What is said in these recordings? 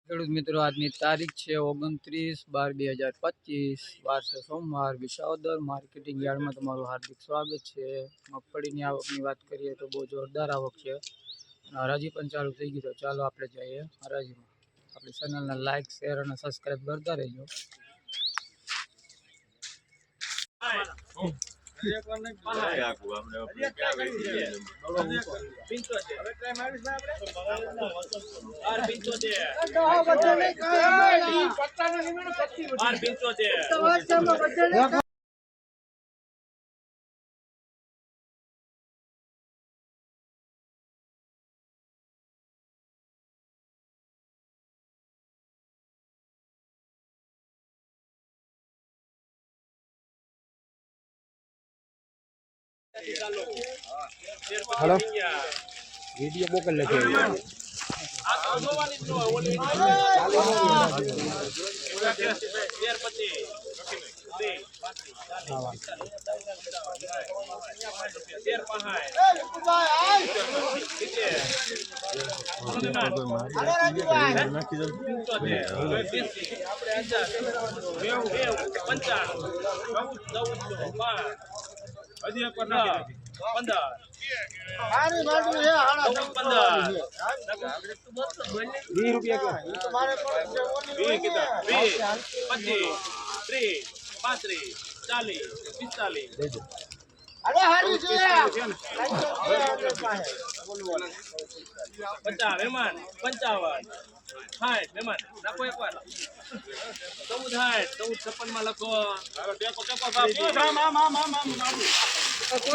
ખેડૂત મિત્રો આજની તારીખ છે 29/12/2025 વાર છે સોમવાર વિસાવદર માર્કેટિંગ યાર્ડમાં તમારું હાર્દિક સ્વાગત છે। મગફળીની આવકની વાત કરીએ તો બહુ જોરદાર આવક છે અને હરાજી પણ ચાલુ થઈ ગઈ। તો ચાલો આપણે જઈએ હરાજીમાં। આપણી ચેનલને લાઇક શેર અને સબસ્ક્રાઈબ કરતા રહેજો। हेलो वीडियो बोकल लेके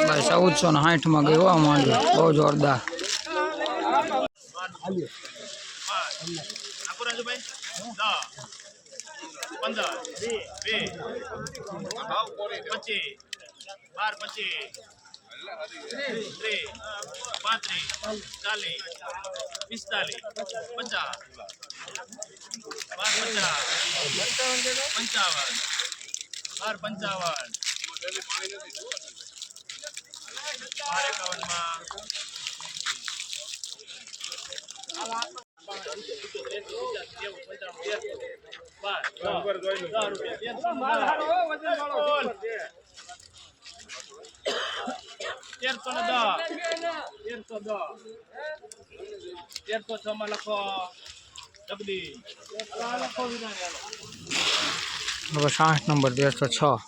भाई 1460 में गयो માંડવી બહુ જોરદાર। नंबर 1306।